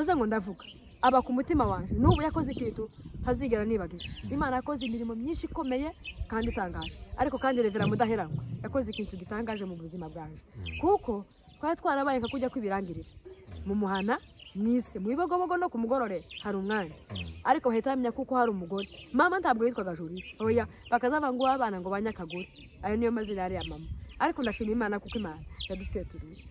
ngo ndavuga aba ku mutima wanje n'ubu yakoze ikintu ntazigera nibagira. Imana yakoze imirimo myinshi ikomeye kandi itangaje, ariko kandi Revera Mudaheranwa yakoze ikintu gitangaje mu buzima bwanje, kuko twari twarabaye nka kujya kwibirangirira mu muhana mwise mu bibogobogo no ku mugorore hari umwanya, ariko bahita bamenya kuko hari umugore. Mama ntabwo yitwaga Juri, oya bakazavuga ngo abana ngo banyakagore, ayo niyo mazina yari ya mama. Ariko ndashima Imana kuko Imana yaduteturuye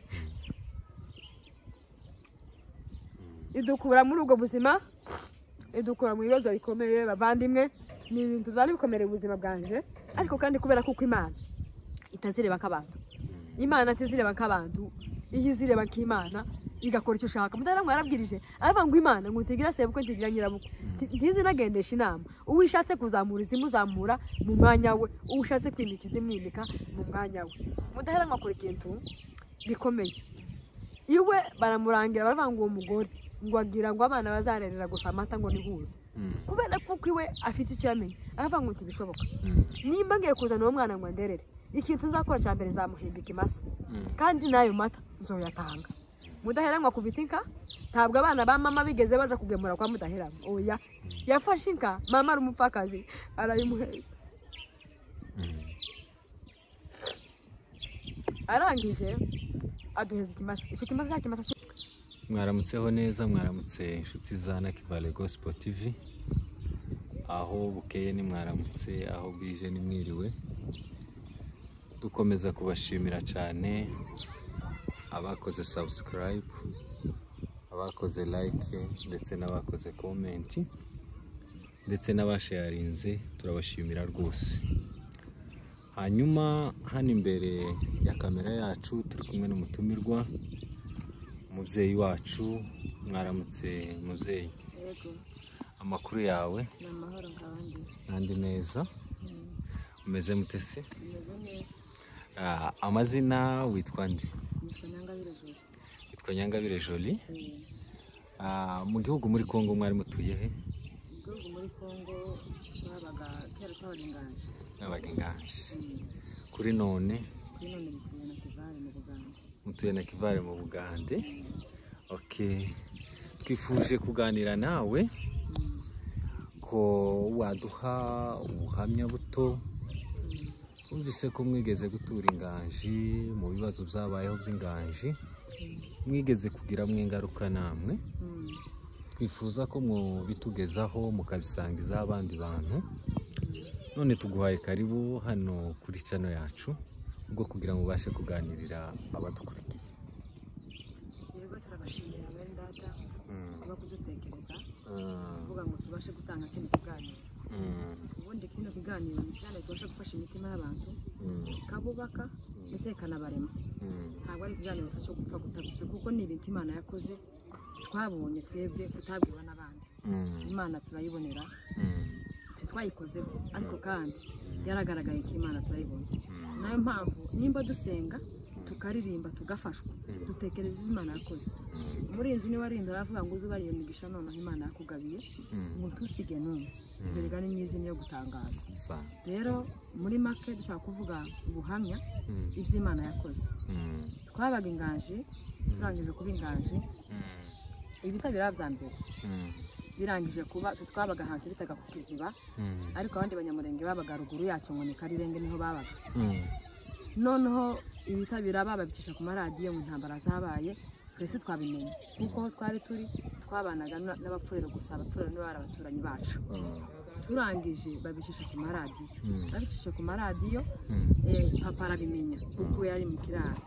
idukura muri ubwo buzima, idukura mu bibazo bikomeye bavandimwe. Ni ibintu byari bikomere ubuzima bwanje, ariko kandi kubera kuko Imana itazireba nk'abantu, Imana atazireba nk'abantu, iyizireba nk'Imana igakora icyo ushaka. Mudaheranwa yarabwirije aravuga ngo Imana ngo utigira sebukwe ntigira nyirabukwe, ntizinagendesha inama. Uwishatse kuzamura izimuzamura mu mwanya we, uwishatse kwimika izimwimika mu mwanya we. Mudaheranwa akora ikintu gikomeye. Iwe baramurangira baravuga ngo uwo mugore ngo agira ngo abana bazarerera gusa amata ngo nihuze, kubera kuko iwe afite icyo yamenye. Aravuga ngo ntibishoboka, nimba ngiye kuzana uwo mwana ngo anderere, ikintu nzakora cya mbere nzamuhimbika imasa, kandi n'ayo mata nzoyatanga. Mudaheranwa kubita inka, ntabwo abana ba mama bigeze baja kugemura kwa Mudaheranwa, oya yafashe inka, mama ari umupfakazi arayimuhereza. Arangije aduheza ikimasa, icyo kimasa cya kimasa. Mwaramutseho neza, mwaramutse inshuti za Nakivale Gospel TV, aho bukeye ni mwaramutse, aho bwije ni mwiriwe. Dukomeza kubashimira cyane abakoze subscribe, abakoze like ndetse n'abakoze comment ndetse n'abasharinze, turabashimira rwose. Hanyuma hano imbere ya kamera yacu turi kumwe n'umutumirwa, umubyeyi wacu. Mwaramutse mubyeyi. Yego. Amakuru yawe? Namahoro nkabandi. Nandi neza. Umeze mute se? Umeze neza. Amazina witwa nde? Nitwa Nyangabire Jolie. Witwa Nyangabire Jolie. Mu gihugu muri Kongo mwari mutuye he? Mu gihugu muri Kongo babaga kera twabaga inganje. Nabaga inganje. Kuri none? Kuri none mutuye Nakivale mu Bugande. Mutuye Nakivale mu Bugande. Okay. Twifuje kuganira nawe ko waduha ubuhamya buto. Umvise ko mwigeze gutura inganji, mu bibazo byabayeho by'inganji mwigeze kugira ingaruka namwe. Twifuza ko mubitugezaho mukabisangiza abandi bantu. None tuguhaye karibu hano kuri channel yacu ubwo kugira ngo ubashe kuganirira abadukurikiye. Yego turabashimira mwene data kuba kudutekereza, kuvuga ngo tubashe gutanga kino kiganiro. Ubundi kino kiganiro ni cyane tubashe gufasha imitima y'abantu, kabubaka ese kanabarema. Ntabwo ari ikiganiro cyo gupfa gutabusha, kuko ni ibintu Imana yakoze twabonye twebwe tutabwiwe n'abandi. Imana turayibonera, twayikozeho, ariko kandi yaragaragaye ko Imana turayibona. Nayo mpamvu nimba dusenga tukaririmba tugafashwa, dutekereza Imana yakoze. Umurinzi ni warinda aravuga ngo uzubari iyo migisha none Imana yakugabiye ngo tusige none. Mbega ni myiza niyo gutangaza. Rero muri make dushaka kuvuga ubuhamya iby'Imana yakoze. Twabaga inganje, turangije kuba inganje, ibitabira bya mbere birangije kuba twabaga ahantu bitaga ku Kiziba, ariko abandi banyamurenge babaga ruguru yacyo ngo ni Karirenge niho babaga. Noneho ibitabira bababicisha ku maradiyo mu ntambara zabaye, twese twabimenye kuko aho twari turi twabanaga n'abapfurero gusa, abapfurero nibo bari abaturanyi bacu. Turangije babicisha ku maradiyo, babicisha ku maradiyo, papa arabimenya kuko yari mu kiraro.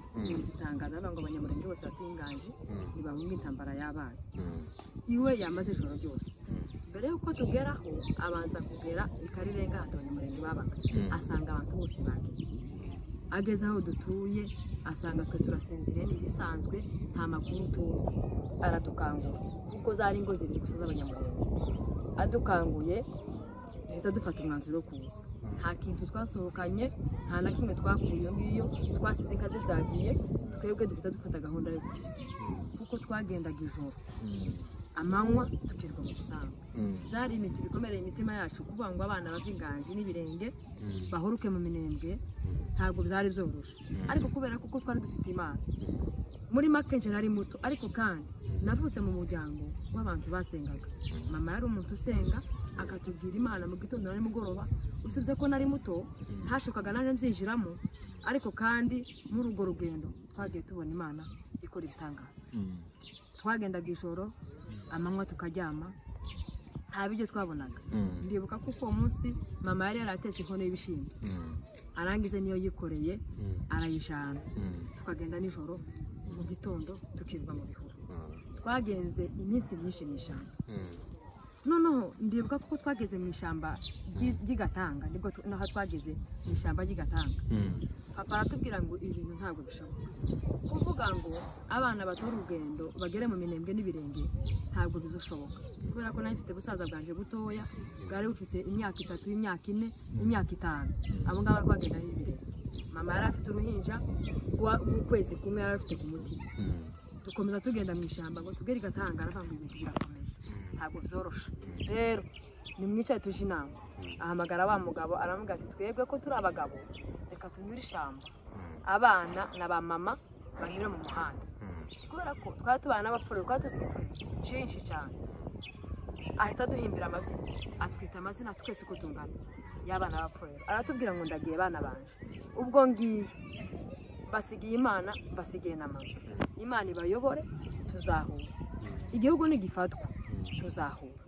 Itangaza ngo abanyamurenge bose batuye inganje ntibahunga intambara yabaye. Iwe yamaze ijoro ryose, mbere yuko tugeraho abanza kugera Ikarirenge ahantu abanyamurenge babaga, asanga abantu bose bagiye. Ageze aho dutuye asanga twe turasinziriye n'ibisanzwe, nta makuru tuzi. Aradukangura kuko zari ingo zibiri gusa z'abanyamurenge. Adukanguye duhita dufata umwanzuro wo kuza. Nta kintu twasohokanye, nta na kimwe twakuye iyo ngiyo, twasize inkazi byagiye. Twebwe duhita dufata gahunda yo kuza, kuko twagendaga ijoro amanywa tukirwa mu bisanzwe. Byari imiti bikomereye imitima yacu, kuvuga ngo abana bava inganje n'ibirenge bahuruke mu minembwe ntabwo byari byoroshe, ariko kubera kuko twari dufite Imana muri make nje nari muto, ariko kandi navutse mu muryango w'abantu basengaga. Mama yari umuntu usenga akatubwira Imana mu gitondo na nimugoroba, usibye ko nari muto ntashokaga naje mbyinjiramo, ariko kandi muri urwo rugendo twagiye tubona Imana ikora ibitangaza. Twagendaga ijoro amanywa tukaryama nta biryo twabonaga. Ndibuka ko uwo munsi mama yari yaratetse inkono y'ibishimbo, arangize niyo yikoreye arayijana, tukagenda nijoro mu gitondo tukirwa mu bihuru. Twagenze iminsi myinshi mu ishyamba. Noneho ndibuka ko twageze mu ishyamba ry'Igatanga, nibwo naho twageze mu ishyamba ry'Igatanga. Papa aratubwira ngo ibintu ntabwo bishoboka, kuvuga ngo abana batora urugendo bagere mu minembwe n'ibirenge ntabwo bizoshoboka, kubera ko nayo mfite busaza bwanje butoya bwari bufite imyaka 3, imyaka 4, imyaka 5. Abo ngabo bagenda n'ibirenge. Mama yari afite uruhinja rw'ukwezi kumwe yari afite ku mutima. Dukomeza tugenda mu ishyamba ngo tugere Igatanga, aravuga ibintu birakomeye ntabwo byoroshe. Rero nimwicaye tuje inama, ahamagara wa mugabo aravuga ati twebwe ko turi abagabo reka tunyure ishyamba, abana na ba mama banyure mu muhanda, kubera ko twari tubana n'abapfurero, twari tuzi igifurero cyinshi cyane. Ahita duhimbira amazina, atwita amazina twese uko tungana y'abana b'abapfurero. Aratubwira ngo ndagiye bana banje, ubwo ngiye basigiye Imana, basigiye na mama. Imana ibayobore, tuzahura. Igihugu nigifatwa tuzahura.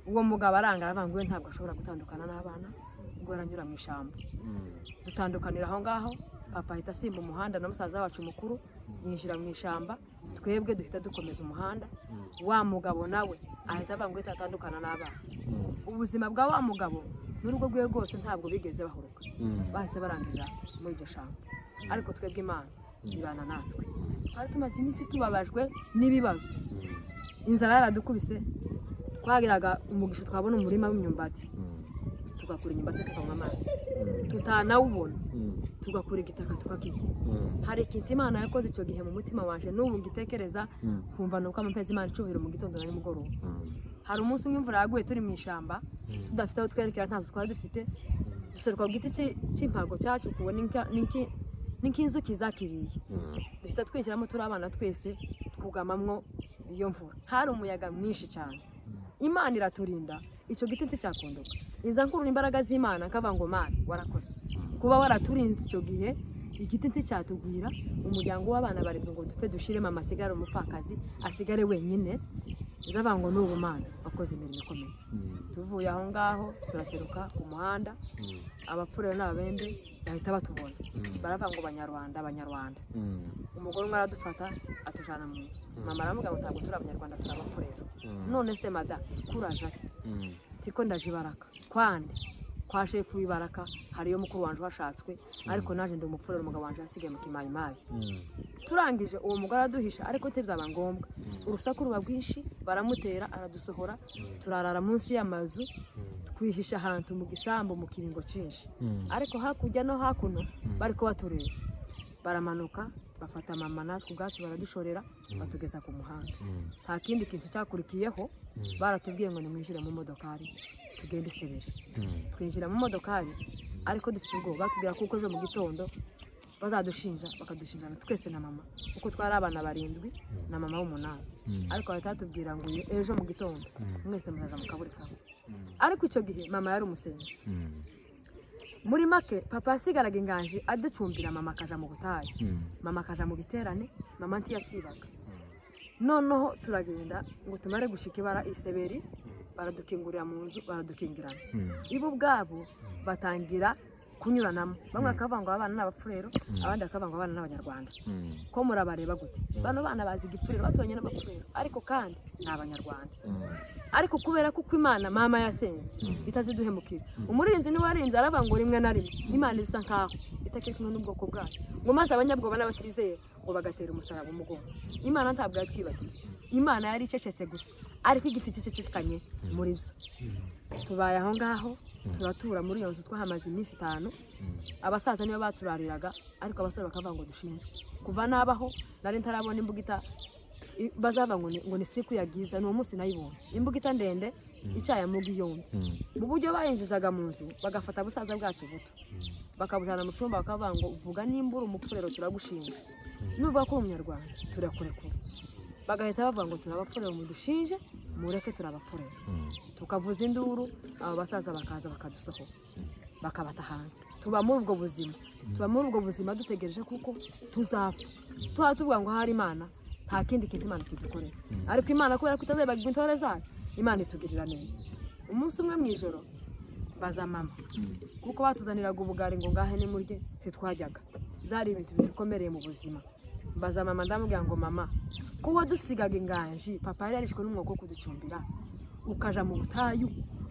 Uwo mugabo aranga aravuga ngo ntabwo ashobora gutandukana n'abana, ngo aranyura mu ishyamba. Dutandukanira aho ngaho, papa ahita asimba umuhanda na musaza wacu mukuru yinjira mu ishyamba, twebwe duhita dukomeza umuhanda. Wa mugabo nawe ahita avuga ngo itatandukana n'abana. Ubuzima bwa wa mugabo n'urugo rwe rwose ntabwo bigeze bahuruka, bahise barangirira muri iryo shyamba. Ariko twebwe Imana ibana natwe. Twari tumaze iminsi tubabajwe n'ibibazo, inzara yaradukubise, twagiraga umugisha twabona umurima w'imyumbati, tugakura imyumbati tukanywa amazi, tutanawubona tugakura igitaka tukakirya. Hari ikintu Imana yakoze icyo gihe mu mutima wanje, n'ubu ngitekereza kumva nuko amapezi Imana icuhira mu gitondo na nimugoroba. Hari umunsi umwe imvura yaguye turi mu ishyamba, tudafite aho twerekera, ntazo twari dufite, duseruka ku giti cy'impago cyacu kubona n'inkinzuki zakiriye, duhita twinjiramo turi abana twese twugamamwo iyo mvura. Hari umuyaga mwinshi cyane, Imana iraturinda, icyo giti nticyakondoka. Inza nkurura imbaraga z'Imana akavuga ngo Mana warakoze kuba waraturinze icyo gihe, igiti nticyatugwira, umuryango w'abana bari ngo dupfe dushiremo amasigara, umupfakazi asigare wenyine. Nzavuga ngo n'ubu Mana wakoze imirimo ikomeye. Tuvuye aho ngaho turaseruka ku muhanda, abapfurero n'ababembe bahita batubona, baravuga ngo Banyarwanda. Umugore umwe aradufata atujana mu nzu. Mama aravuga ngo ntabwo turi Abanyarwanda, turi abapfurero. None se mada kuraje tiko ndaje Baraka kwande kwa shefu w'Ibaraka, hariyo mukuru wanje washatswe, ariko naje ndi umupfurero, umugabo wanje yasigaye mu kimayimayi. Turangije uwo mugore aduhisha, ariko tebyaba ngombwa, urusaku ruba bwinshi, baramutera aradusohora, turarara munsi y'amazu, twihisha ahantu mu gisambu mu kiringo cyinshi. Ariko hakurya no hakuno bariko batureba, baramanuka bafata mama natwe ubwacu baradushorera, batugeza ku muhanda. Nta kindi kintu cyakurikiyeho, baratubwiye ngo nimwinjire mu modokari tugende Isebere. Twinjira mu modokari, ariko dufite ubwoba, batubwira kuko ejo mu gitondo bazadushinja, bakadushinjana twese na mama, kuko twari abana 7 na mama w'8. Ariko batatubwira ngo ejo mu gitondo mwese muzaza mu kaburi kawe. Ariko icyo gihe mama yari umusenzi. Muri make papa asigaraga inganje aducumbira, mama akaja mu butayu, mama akaja mu biterane, mama ntiyasibaga. Noneho turagenda ngo tumare gushika ibara Iseberi, baradukingurira mu nzu, baradukingirana. Ibo ubwabo batangira kunyuranamo, bamwe akavuga ngo abana n'abapfurero, abandi akavuga ngo abana n'Abanyarwanda. Ko murabareba gute? Bano bana bazi igipfurero, batonye n'abapfurero, ariko kandi n'Abanyarwanda. Ariko kubera kuko Imana mama yasenze itaziduhemukira, umurinzi ni warinze aravuga ngo rimwe na rimwe Imana isa nkaho itakiri kumwe n'ubwoko bwayo, ngo maze abanyabwoba n'abatizeye ngo bagatera umusaraba umugongo. Imana ntabwo yatwibagiwe, Imana yari icecetse gusa, ariko igifite icecekanye muri byo. Tubaye aho ngaho turatura muri iyo nzu, twahamaze iminsi 5. Abasaza niyo baturariraga, ariko abasore bakavuga ngo dushinje. Kuva nabaho nari ntarabona imbugita bazava ngo ni siku yagiza, no munsi nayibona imbugita ndende icaya mu giyombe. Mu buryo bayinjizaga mu nzu, bagafata busaza bwacu buto, bakabujana mu cyumba, bakavuga ngo vuga nimbura umupfurero turagushinja, nuvuga ko Umunyarwanda turakurekura. bagahita bavuga ngo turabapfurera mu dushinje mureke turabapfurera tukavuza induru abo basaza bakaza bakadusohora bakabata hanze tuba muri ubwo buzima dutegereje kuko tuzapfa tuba tuvuga ngo hari Imana nta kindi kintu Imana kidukorera ariko Imana kubera ko itazabagirwa intore zayo Imana itugirira neza umunsi umwe mu ijoro baza mama kuko batuzaniraga ubugari ngo ngahe ni murye twajyaga byari ibintu bikomereye mu buzima baza mama ndamubwira ngo mama ko wadusigaga inganji papa yari yarishwe n'umwuga wo kuducumbira ukaja mu butayu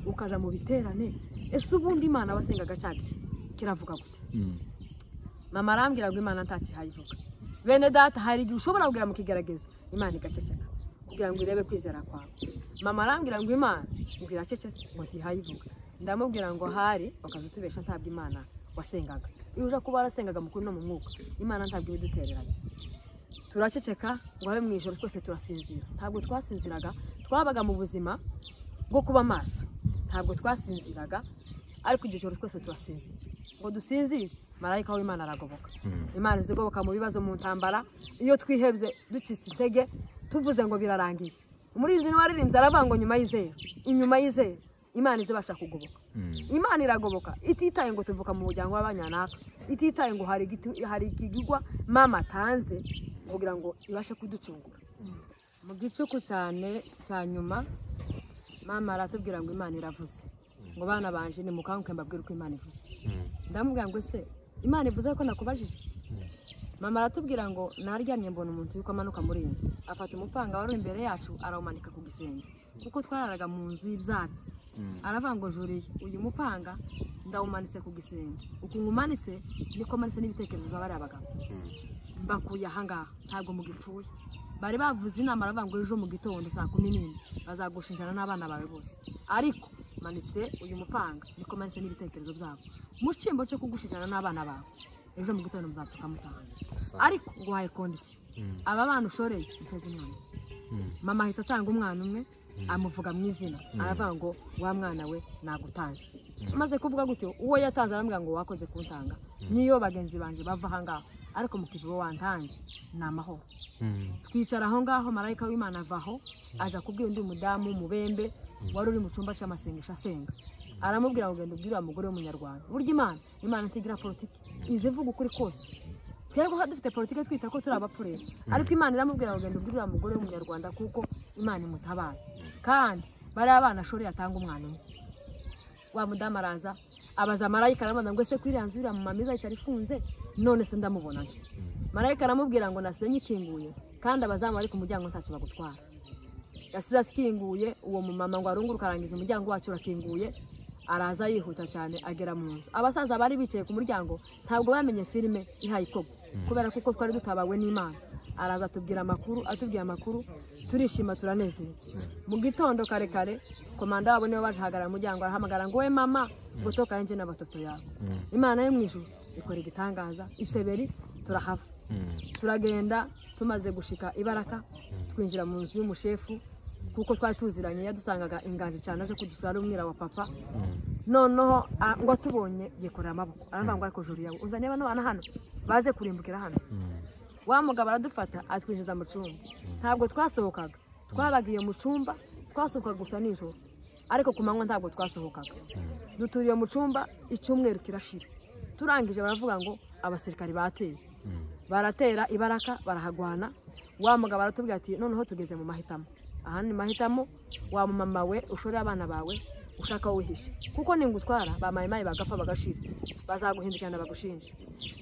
ukaja mu biterane ese ubundi Imana wasengaga cyagi kiravuga gute mama arambwira ngo Imana ntakihayivuga bene data hari igihe ushobora kugera mu kigaragaza Imana igaceceka kugira ngo irebe kwizera kwawe mama arambwira ngo Imana ngira cecetse ngo ntihayivuga ndamubwira ngo hari bakazutubesha ntabwo Imana wasengaga iyo uje kuba warasengaga mukuru no mu mwuka Imana ntabwo ibidutereranye turaceceka ngo abe mu ijoro twese turasinzira ntabwo twasinziraga twabaga mu buzima bwo kuba maso ntabwo twasinziraga ariko iryo joro twese turasinzira ngo dusinzire marayika w'Imana aragoboka Imana izigoboka mu bibazo mu ntambara iyo twihebye ducitse intege tuvuze ngo birarangiye umurinzi n'uwaririmbye aravuga ngo inyuma y'izera Imana izibasha kugoboka Imana iragoboka ititaye ngo tuvuka mu muryango w'abanyanaka ititaye ngo hari ikigigwa mama tanze kugira ngo ibashe kuducungura mu gicuku cyane cya nyuma mama aratubwira ngo Imana iravuze ngo bana banje ni mukanguke mbabwira uko Imana ivuze ndamubwira ngo se Imana ivuze ko nakubajije mama aratubwira ngo naryamye mbona umuntu yuko amanuka muri inzu afata umupanga wari imbere yacu arawumanika ku gisenge kuko twararaga mu nzu y'ibyatsi aravuga ngo juriye uyu mupanga ndawumanitse ku gisenge ukuntu umanitse niko manitse n'ibitekerezo bari abagabo mbakuye ahangaha ntabwo mugipfuye bari bavuze inama aravuga ngo ejo mu gitondo saa 10 bazagushinjana n'abana bawe bose ariko manitse uyu mupanga niko manitse n'ibitekerezo byabo mu cyimbo cyo kugushinjana n'abana bawe ejo mu gitondo muzapfuka mutanga ariko ngo haye kondisiyo aba bana ushoreye mpeze umwana mama ahita atanga umwana umwe amuvuga mu izina aravuga ngo wa mwana we nagutanze maze kuvuga gutyo uwo yatanze arambwira ngo wakoze kuntanga niyo bagenzi banje bava ahangaho ariko mu kivubo wantanze ni amahoro twicara aho ngaho marayika w'Imana avaho aja kubwira undi mudamu mubembe wari uri mu cyumba cy'amasengesho asenga aramubwira ngo genda ubwire wa mugore w'umunyarwanda burya Imana ntigira politiki izivuga ukuri kose twebwe dufite politiki twita ko turi abapfurera ariko Imana iramubwira ngo genda ubwire wa mugore w'umunyarwanda kuko Imana imutabaye kandi bari abana ashoreye atanga umwana umwe wa mudamu araza abaza marayika aramubaza ngo ese kwiriyanzu yura mu mamiza yicara ifunze none se ndamubona nte marayika aramubwira ngo nasenye ikinguye kandi abazamu bari ku muryango ntacyo bagutwara yasize akinguye uwo mumama ngo arunguruka arangiza umuryango wacu urakinguye araza yihuta cyane agera mu nzu abasaza bari bicaye ku muryango ntabwo bamenye filime ihaye ikogo kubera kuko twari dutabawe n'Imana araza atubwira amakuru turishima turanezerewe mu gitondo kare komanda wabo niwe baje hagara mu muryango arahamagara ngo we mama gutoka yanje n'abatoto yawe Imana yo mwijuru ikora igitangaza iseberi turahava turagenda tumaze gushika ibaraka twinjira mu nzu y'umushefu kuko twari tuziranye yadusangaga ingaje cyane aje kudusara umwira wa papa noneho ngo tubonye yikorera amaboko aravuga ngo ariko juri yawe uzanye abana hano baze kurimbukira hano wa mugabo aradufata atwinjiza mu cyumba ntabwo twasohokaga twabagiye mu cyumba twasohokaga gusa nijoro ariko ku manywa ntabwo twasohokaga duturiye mu cyumba icyumweru kirashira turangije baravuga ngo abasirikari bateye baratera ibaraka barahagwana wa mugabo aratubwira ati noneho tugeze mu mahitamo aha ni mahitamo wa mama we ushoreye abana bawe ushaka wihishe kuko ningutwara bamayimayi bagapfa bagashira bazaguhindukirana bagushinje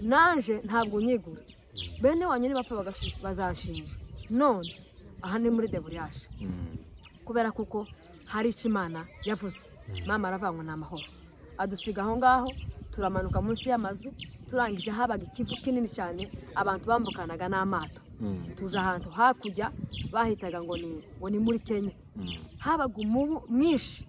nanje ntabwo unyigura bene wanyine bapfa bagashira bazanshinja none aha ni muri deburiyashe kubera kuko hari Imana yavuze mama aravuga ni amahoro adusiga aho ngaho turamanuka munsi y'amazu turangije habaga ikivu kinini cyane abantu bambukanaga n'amato tuje ahantu hakujya bahitaga ngo ni muri Kenya habaga umubu mwinshi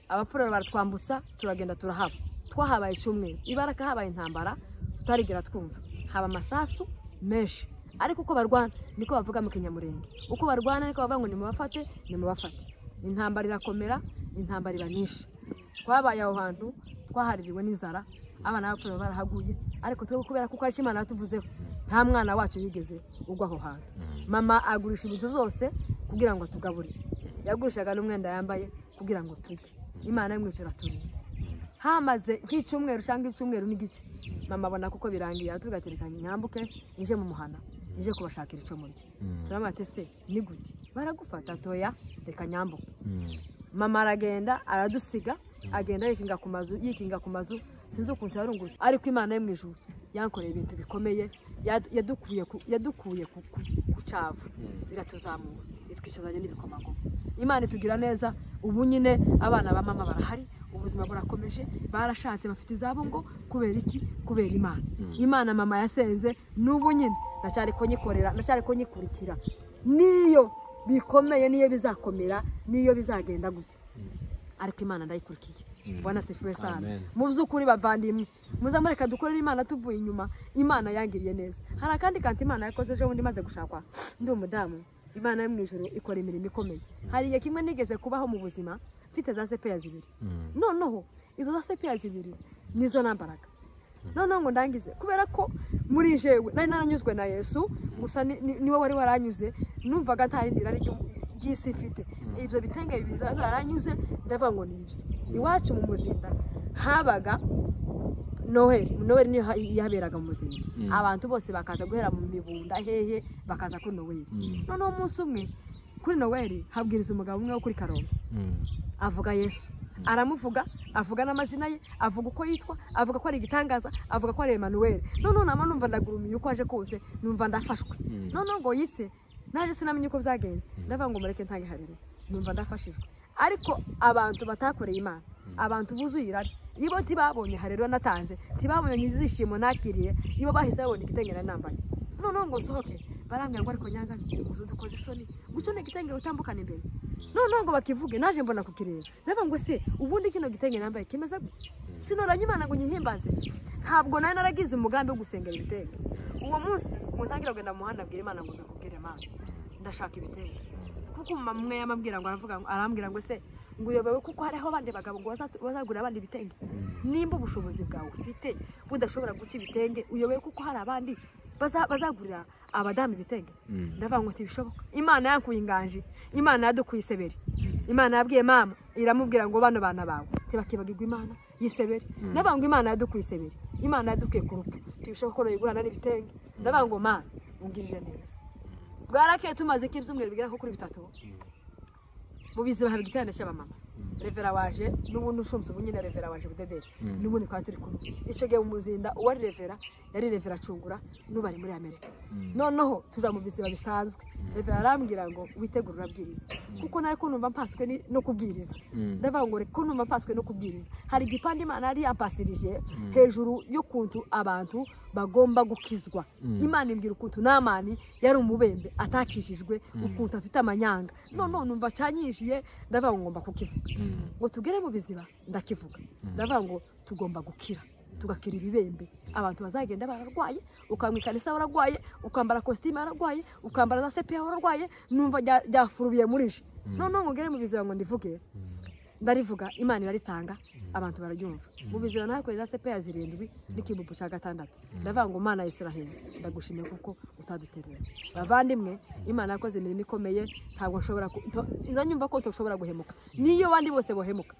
abapfurero baratwambutsa turagenda turahaba twahabaye icyumweru ibaraka habaye intambara tutarigira twumva haba amasasu menshi ariko uko barwana niko bavuga mu Kinyamurenge uko barwana niko bavuga ngo nimubafate intambara irakomera intambara iba nyinshi twabaye aho hantu twahaririwe n'inzara abana bapfurero barahaguye ariko twe kubera kuko ari Imana yatuvuzeho nta mwana wacu yigeze ugwa aho hantu. Mama agurisha ibintu zose kugira ngo tugaburire, yagurishaga n'umwenda yambaye kugira ngo turye. Imana y'umwijuru aturinda. Hamaze nk'icyumweru cyangwa icyumweru n'igice, mama abona kuko birangiye atugaterekanye nyambuke nije mu muhana, nije kubashakira icyo muryo. Turamate se ni gute baragufata toya reka nyambuke. Mama aragenda aradusiga, agenda yikinga ku mazu sinzi ukuntu yarungurutse, ariko Imana yo mwijuru yankoreye ibintu bikomeye, yadukuye ku cavu biratuzamura, itwishazanye n'ibikomagoma. Imana itugira neza. Ubu nyine abana ba mama barahari, ubuzima burakomeje, barashatse bafite izabo ngo kubera iki? Kubera Imana. Imana mama yasenze n'ubu nyine ndacyari ko nyikorera, ndacyari ko nyikurikira, niyo bikomeye niyo bizakomera niyo bizagenda gute, ariko Imana ndayikurikiye. Bwana sifiwe sana. Mu by'ukuri bavandimwe, muzamureka dukorera Imana tuvuye inyuma. Imana yangiriye neza. Hari akandi kantu Imana yakoze ejo bundi maze gushakwa ndi umudamu. Imana yo mwijuru ikora imirimo ikomeye. Hari igihe kimwe nigeze kubaho mu buzima mfite za sepeya zibiri. Noneho izo za sepeya zibiri nizo nambaraga. Noneho ngo ndangize kubera ko muri jewe nari naranyuzwe na Yesu, gusa niwe wari waranyuze, numvaga ntari ndira ry'isi ifite. Ibyo bitenge bibiri naranyuze, ndavuga ngo ni ibyo. Iwacu mu Muzinda habaga Noheli niyo yaberaga mu Muzinda. Abantu bose bakaza guhera mu mibunda hehe bakaza kuri Noheli. Noneho umunsi umwe kuri Noheli habwiriza umugabo umwe wo kuri Karongi, avuga Yesu, aramuvuga, avuga n'amazina ye, avuga uko yitwa, avuga ko ari igitangaza, avuga ko ari Emmanuel. Noneho nama numva ndagurumiye uko aje kose, numva ndafashwe. Noneho ngo yitse naje sinamenye uko byagenze, ndavuga ngo mureke ntange harere, numva ndafashijwe. Ariko abantu batakoreye Imana, abantu buzuye irari, ibo tibabonye harero natanze, tibabonye ibyishimo nakiriye, ibo bahise babona igitengera nambaye. Noneho ngo sohoke barambwira ngo ariko nyanga uzudukoze isoni, gucyo ne gitengera utambukana imbere. Noneho ngo bakivuge naje mbona kukireba, ndavuga ngo se ubundi kino gitengera nambaye kimeze sinoranye Imana ngo nyihimbaze. Ntabwo nari naragize umugambi wo gusengera ibitenge. Uwo munsi ngo ntangira kugenda mu muhanda abwira Imana ngo ndakubwire Imana ndashaka ibitenge, kuko mama umwe yamabwira ngo arambwira ngo se ngo uyobewe kuko hariho abandi bagabo ngo bazagura abandi bitenge. Nimba ubushobozi bwawe ufite budashobora guca ibitenge, uyobewe kuko hari abandi bazagurira abadamu ibitenge. Ndavuga ngo tibishoboka. Imana yankuye inganje, Imana yadukuye iseberi. Imana yabwiye mama iramubwira ngo bano bana bawe tibakibagirwa Imana yiseberi. Ndavuga ngo Imana yadukuye iseberi, Imana yadukuye ku rupfu, tibishoboka ko yigurana n'ibitenge. Ndavuga ngo Mana ungirije neza. Bwarakeye tumaze ibyumweru bigera kuri 3 mu biziba habe igitanda cy'abamama. Revera waje n'ubundi ushumze ubunyine Revera waje budedere n'ubundi kwa turi kumwe. Ico gihe mu Muzinda uwari Revera yari Revera Cungura n'ubari muri Amerika. Noneho tuja mu biziba bisanzwe, Revera arambwira ngo witegura urabwiriza, kuko nari ko numva mpaswe no kubwiriza. Ndavuga ngo reko numva mpaswe no kubwiriza. Hari igipande Imana yari yampasirije hejuru y'ukuntu abantu bagomba gukizwa. Imana imbwira ukuntu Namani yari umubembe atakishijwe, ukuntu afite amanyanga. Noneho numva cyanyishiye, ndavuga ngo ngomba kukivuga. Ngo tugere mu biziba ndakivuga. Ndavuga ngo tugomba gukira, tugakira ibibembe. Abantu bazagenda bararwaye, ukamwikanisa bararwaye, ukambara costume bararwaye, ukambara za sepeya bararwaye, numva byafurubiye muri je. Noneho ngo ngere mu biziba ngo ndivuge, ndarivuga Imana iraritanga, abantu bararyumva. Mu biziba nakoze za sepeya 7 n'ikibubu cya 6. Ndavuga ngo Mana ya Israel ndagushimiye kuko utaduterera. Bavandimwe, Imana yakoze imirimo ikomeye, ntabwo nshobora ndanyumva ko ntoshobora guhemuka. Niyo bandi bose bohemuka,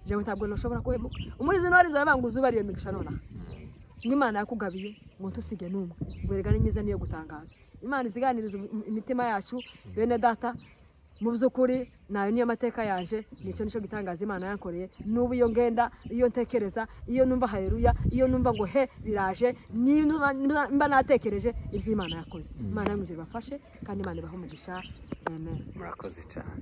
jewe ntabwo nshobora guhemuka. Umurizo n'abari ndavuga uzuba ariyo migisha nona. Imana yakugabiye ngo tusige numwe, gwerega n'imiza niyo gutangaza. Imana iziganiriza imitima yacu bene data. Mu by'ukuri nayo niyo mateka yaje, nicyo gitangaza Imana yankoreye. N'ubu iyo ngenda, iyo ntekereza, iyo numva haleluya, iyo numva ngo he biraje, nimba natekereje ibyo Imana yakoze. Imana yamuje bafashe kandi Imana ibaho umugisha. Amen. Murakoze cyane.